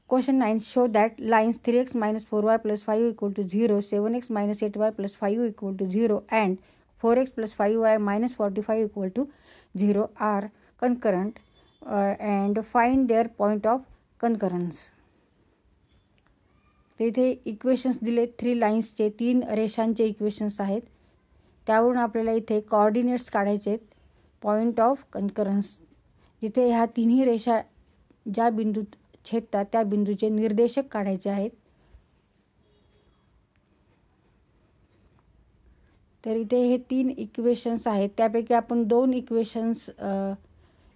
Question 9. Show that lines 3x minus 4y plus 5 equal to 0, 7x minus 8y plus 5 equal to 0 and 4x plus 5y minus 45 equal to 0 are concurrent and find their point of concurrence. तर इथे equations दिले 3 लाईन्सचे 3 रेषांचे equations आहेत. त्यावरून आपल्याला इथे coordinates काढायचे आहेत. पॉइंट ऑफ कन्करन्स जिथे ह्या तिन्ही रेषा ज्या बिंदूत छेदतात त्या बिंदूचे निर्देशक काढायचे आहेत. तर इथे हे 3 इक्वेशन्स आहेत. त्यापैकी आपण 2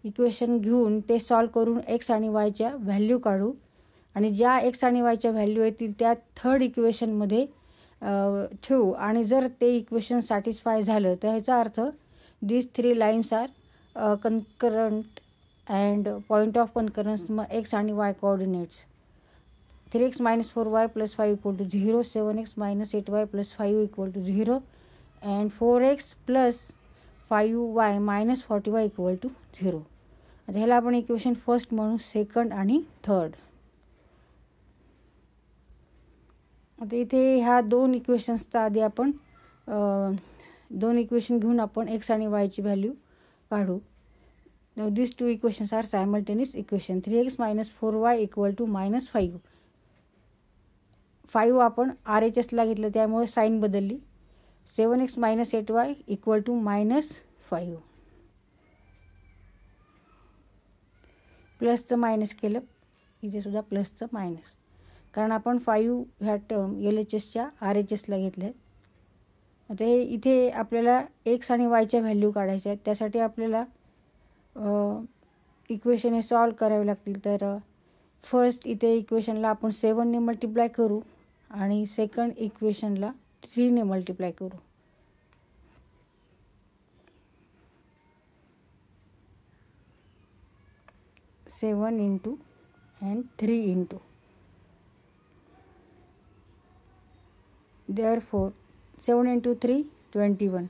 इक्वेशन घेऊन ते सॉल्व करून x आणि y च्या व्हॅल्यू काढू आणि ज्या x आणि y च्या व्हॅल्यू येतील त्या थर्ड इक्वेशनमध्ये ठेवू आणि जर ते इक्वेशन सॅटिस्फाय झालं तर ह्याचा अर्थ these 3 lines are concurrent and point of concurrence मग x आणि y coordinates 3x minus 4y plus 5 equal to 0, 7x minus 8y plus 5 equal to 0 and 4x plus 5y minus 40y equal to 0. आता ह्याला आपण equation first म्हणू, second आणि third. आता इथे ह्या 2 इक्वेशन्सचा आधी आपण 2 इक्वेशन घेऊन आपण x आणि y ची व्हॅल्यू काढू. Now these 2 equations are simultaneous equation. 3x minus 4y equal to minus 5. 5 आपण RHSला घेतलं त्यामुळे साईन बदलली. 7x minus 8y equal to minus 5. प्लसचं minus केलं, इथे सुद्धा प्लसचं मायनस, कारण आपण 5 ह्या टर्म LHSच्या RHSला घेतल्या. आता हे इथे आपल्याला x आणि y च्या व्हॅल्यू काढायच्या आहेत. त्यासाठी आपल्याला इक्वेशन हे सॉल्व करावे लागतील. तर फर्स्ट इथे इक्वेशनला आपण 7 ने मल्टिप्लाय करू आणि सेकंड इक्वेशनला 3 ने मल्टिप्लाय करू. सेवन into and 3 into. Therefore 7 into 3 21,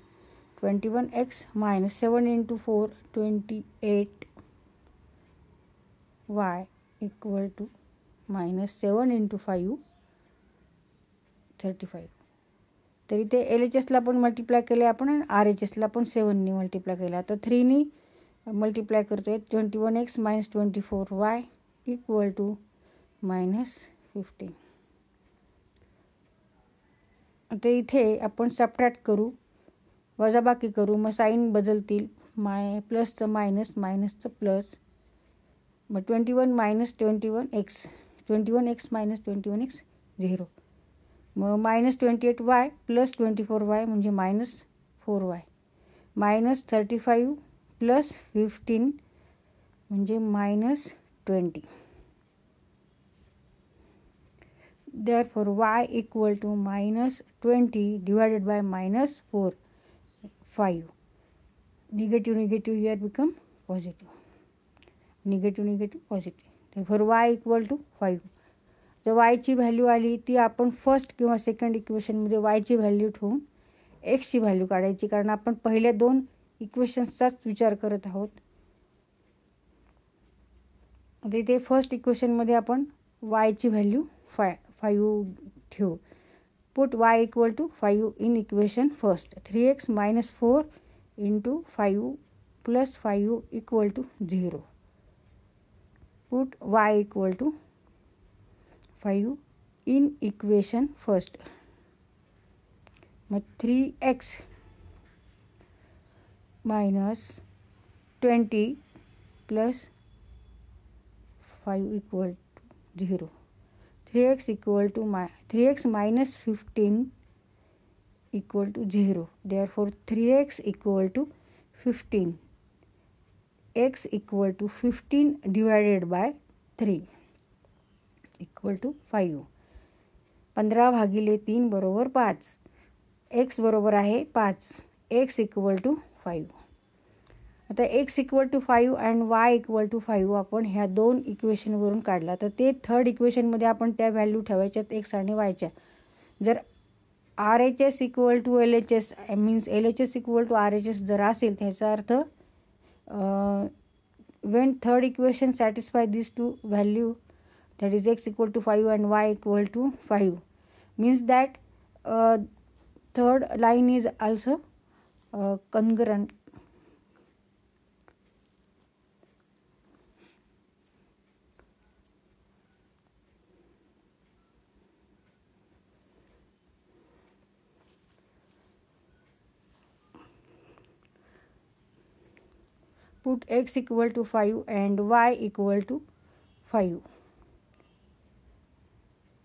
21x minus 7 into 4 28y equal to minus 7 into 5 35. तर इथे LHSला पण मल्टिप्लाय केले आपण आणि RHSला पण 7 ने मल्टिप्लाय केला. तर 3 ने मल्टिप्लाय करतोय. 21x minus 24y equal to minus 15. आता इथे आपण सबट्रॅक्ट करू, वजाबाकी करू, मग साईन बदलतील. प्लसचं मायनस, मायनसचं प्लस. मग 21 minus 21x, 21x minus 21x 0. मग minus 28y plus 24y म्हणजे minus 4y. minus 35 plus 15 म्हणजे minus 20. Therefore y equal to minus 20 divided by minus 4, 5. Negative negative here become positive. Negative negative positive. Therefore y equal to 5. जर y ची value आली ती आपण first किंवा second इक्वेशनमध्ये y ची व्हॅल्यू ठेवून x ची व्हॅल्यू काढायची, कारण आपण पहिल्या 2 इक्वेशन्सचाच विचार करत आहोत. आता इथे फर्स्ट इक्वेशनमध्ये आपण y ची व्हॅल्यू 5 ठेवू. Put y equal to 5 in equation first. 3x minus 4 into 5 plus 5 equal to 0. Put y equal to 5 in equation first. मग 3x minus 20 plus 5 equal to 0. 3x equal to 3x minus 15 equal to 0. Therefore 3x equal to 15. X equal to 15 divided by 3 equal to 5. 15 भागिले 3 बरोबर 5. x बरोबर आहे 5. x equal to 5. आता x equal to 5 and y equal to 5 आपण ह्या 2 इक्वेशनवरून काढला. तर ते थर्ड इक्वेशनमध्ये आपण त्या व्हॅल्यू ठेवायच्यात x आणि y च्या. जर RHS equal to LHS means LHS equal to RHS जर असेल त्याचा अर्थ when third equation satisfy these two value that is x equal to 5 and y equal to 5, means that third line is also congruent. Put x equal to 5 and y equal to 5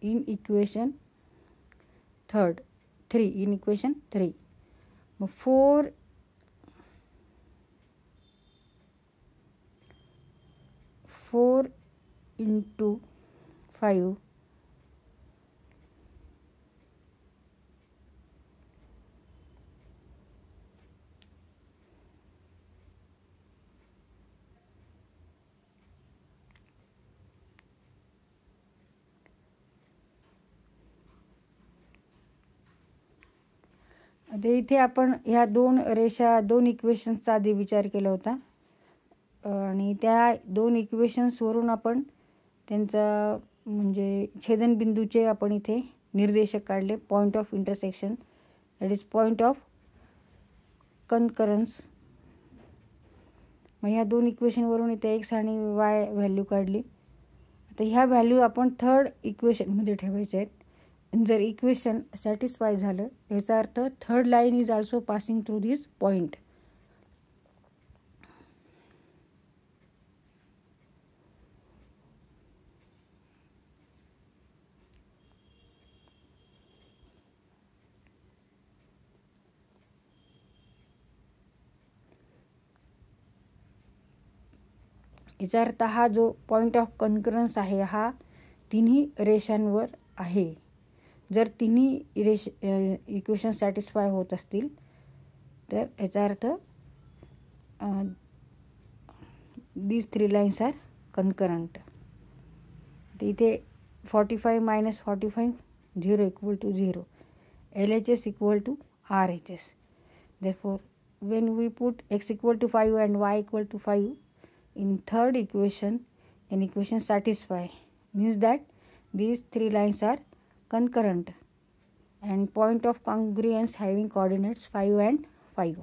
in equation 3 in equation 3. 4 into 5 आता इथे आपण ह्या दोन इक्वेशन्सचा आधी विचार केला होता आणि त्या दोन इक्वेशन्सवरून आपण त्यांचा म्हणजे छेदनबिंदूचे आपण इथे निर्देशक काढले, point of intersection, that is point of concurrence. मग ह्या दोन इक्वेशनवरून इथे एक्स आणि वाय व्हॅल्यू काढली. आता ह्या व्हॅल्यू आपण थर्ड इक्वेशनमध्ये ठेवायचे आहेत. जर इक्वेशन सॅटिस्फाय झालं याचा अर्थ third line is also passing through this point. याचा अर्थ हा जो पॉईंट ऑफ कन्करन्स आहे हा तिन्ही रेषांवर आहे. जर तिन्ही इक्वेशन सॅटिस्फाय होत असतील तर याचा अर्थ these 3 lines are concurrent. इथे 45 minus 45 0 equal to 0. LHS equal to RHS. Therefore, when we put x equal to 5 and y equal to 5 in third equation, an equation satisfy, means that these 3 lines are concurrent and point of congruence having coordinates 5 and 5.